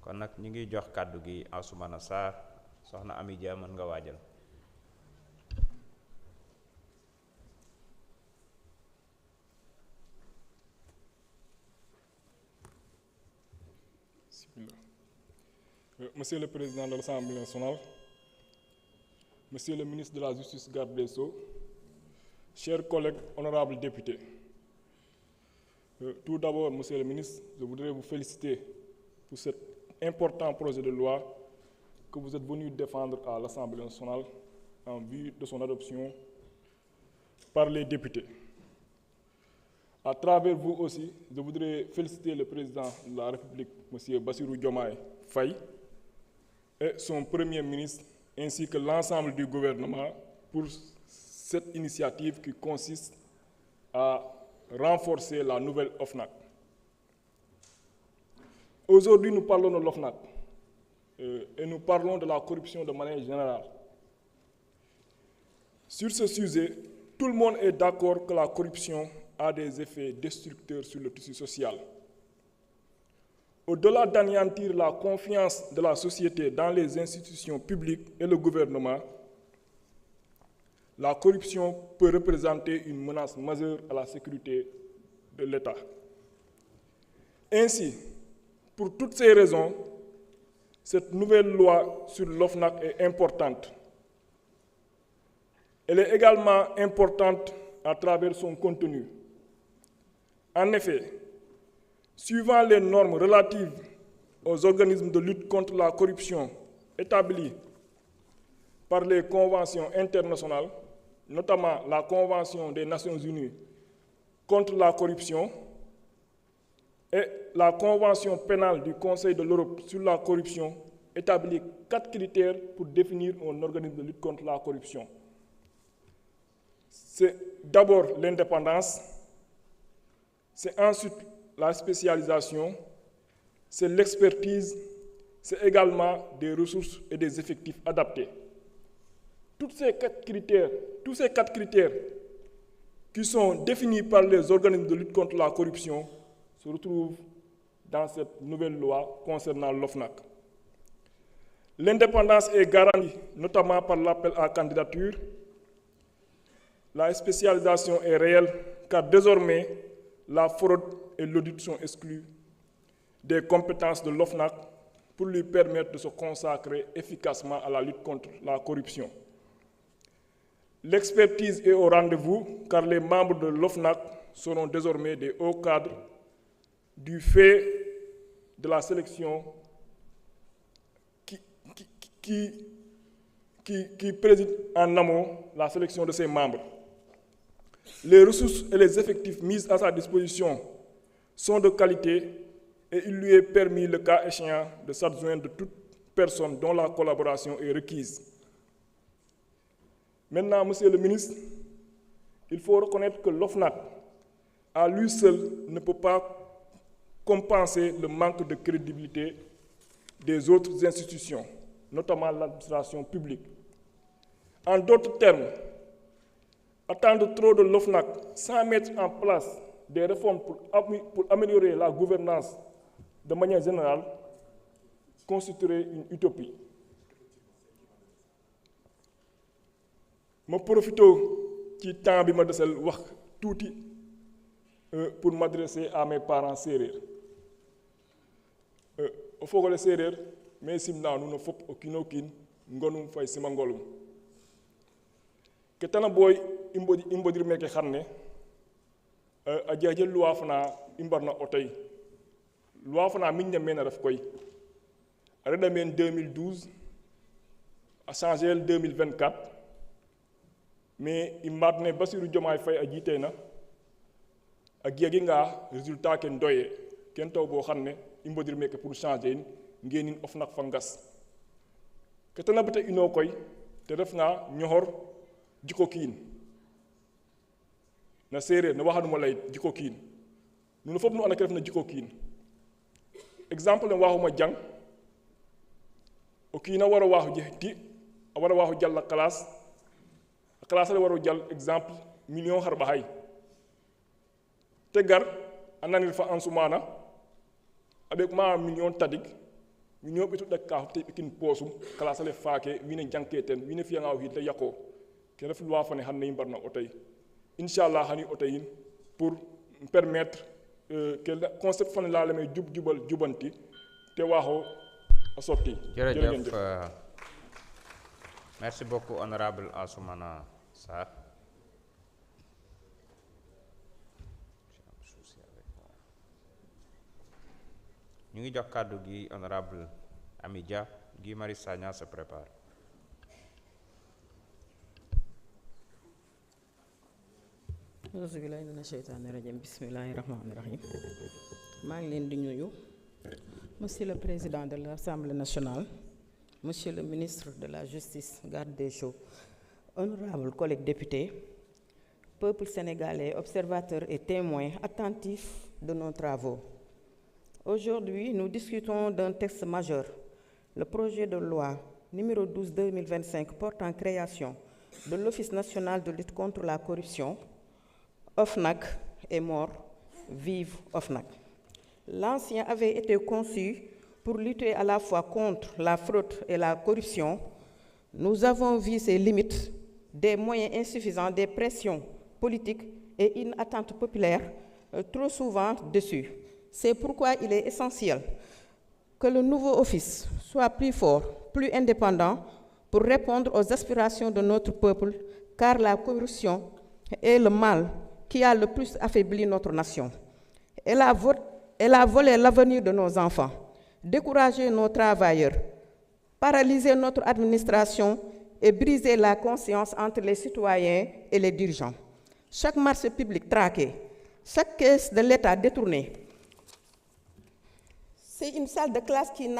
kon nag ñu ngi jox kàddu gi Ansoumana Sarr soxna Amy Dia mën nga waajal. Monsieur le Président de l'Assemblée nationale, Monsieur le ministre de la Justice, garde des Sceaux, chers collègues honorables députés, tout d'abord, Monsieur le ministre, je voudrais vous féliciter pour cet important projet de loi que vous êtes venu défendre à l'Assemblée nationale en vue de son adoption par les députés. À travers vous aussi, je voudrais féliciter le président de la République, M. Bassirou Diomaye Faye, et son Premier ministre, ainsi que l'ensemble du gouvernement, pour cette initiative qui consiste à renforcer la nouvelle OFNAC. Aujourd'hui, nous parlons de l'OFNAC et nous parlons de la corruption de manière générale. Sur ce sujet, tout le monde est d'accord que la corruption a des effets destructeurs sur le tissu social. Au-delà d'anéantir la confiance de la société dans les institutions publiques et le gouvernement, la corruption peut représenter une menace majeure à la sécurité de l'État. Ainsi, pour toutes ces raisons, cette nouvelle loi sur l'OFNAC est importante. Elle est également importante à travers son contenu. En effet, suivant les normes relatives aux organismes de lutte contre la corruption établies par les conventions internationales, notamment la Convention des Nations Unies contre la corruption et la Convention pénale du Conseil de l'Europe sur la corruption, établit 4 critères pour définir un organisme de lutte contre la corruption. C'est d'abord l'indépendance, c'est ensuite la spécialisation, c'est l'expertise, c'est également des ressources et des effectifs adaptés. Tous ces quatre critères qui sont définis par les organismes de lutte contre la corruption se retrouvent dans cette nouvelle loi concernant l'OFNAC. L'indépendance est garantie notamment par l'appel à candidature. La spécialisation est réelle car désormais la fraude et l'audit sont exclus des compétences de l'OFNAC pour lui permettre de se consacrer efficacement à la lutte contre la corruption. L'expertise est au rendez-vous car les membres de l'OFNAC seront désormais des hauts cadres du fait de la sélection qui préside en amont la sélection de ses membres. Les ressources et les effectifs mis à sa disposition sont de qualité et il lui est permis, le cas échéant, de s'adjoindre de toute personne dont la collaboration est requise. Maintenant, Monsieur le ministre, il faut reconnaître que l'OFNAC, à lui seul, ne peut pas compenser le manque de crédibilité des autres institutions, notamment l'administration publique. En d'autres termes, attendre trop de l'OFNAC sans mettre en place des réformes pour améliorer la gouvernance de manière générale constituerait une utopie. Je profite du temps que je suis pour m'adresser à mes parents sérieux. Il faut que les sérieux, mais si nous ne faisons aucun ngonum fay sima ngolum ke tana boy imbodir meke xamne a jajel loi fana imbarna otay loi fana minne mena daf koy reda men 2012 a changé 2024 mais imbarne Bassirou Diomaye Faye a jitena a giagi nga résultat ken doye ken taw bo xamne imbodir meke pour changer ngenin OFNAC fangas ke tana bata ino koy te def nga ñohor jiko kiin na séeréer na waxanuma lay jiko kiin nu fop nu anaka def na jiko kiin exemple ne waxuma jang o kiina wara waxu jehti a wara waxu jall classe la wara jall exemple million har bahay te gar ananil fa Ansoumana avec ma million tadik ñoo ɓetuɗa ka te ɓekin poosum kala sale faake wine janke ten wine fiyangaw hiit le yaqo ke ref loi fane xan ne i mbarna o tey inchallah xani o teyin pour permettre que concept fane laa lemay jubal jubanti te waaxo a sotti jërëjëf merci beaucoup honorable Ansoumana Sarr ñu ngi jox kàddu gi honorable Amy Dia. Guy Marius Sagna se prépare. auzu billaahi mina sheytaani rajiim bismillaahi rahmaani rahiim maa ngi leen di nuyu monsieur le président de l'Assemblée nationale, monsieur le ministre de la justice, garde des Sceaux, honorables collègues députés, peuple sénégalais, observateurs et témoins attentifs de nos travaux. Aujourd'hui, nous discutons d'un texte majeur, le projet de loi numéro 12/2025 portant création de l'Office national de lutte contre la corruption, OFNAC est mort, vive OFNAC. L'ancien avait été conçu pour lutter à la fois contre la fraude et la corruption. Nous avons vu ses limites, des moyens insuffisants, des pressions politiques et une attente populaire trop souvent déçue. C'est pourquoi il est essentiel que le nouveau office soit plus fort, plus indépendant pour répondre aux aspirations de notre peuple, car la corruption est le mal qui a le plus affaibli notre nation. Elle a volé l'avenir de nos enfants, découragé nos travailleurs, paralysé notre administration et brisé la conscience entre les citoyens et les dirigeants. Chaque marché public traqué, chaque caisse de l'État détournée, c'est une salle de classe qui n'a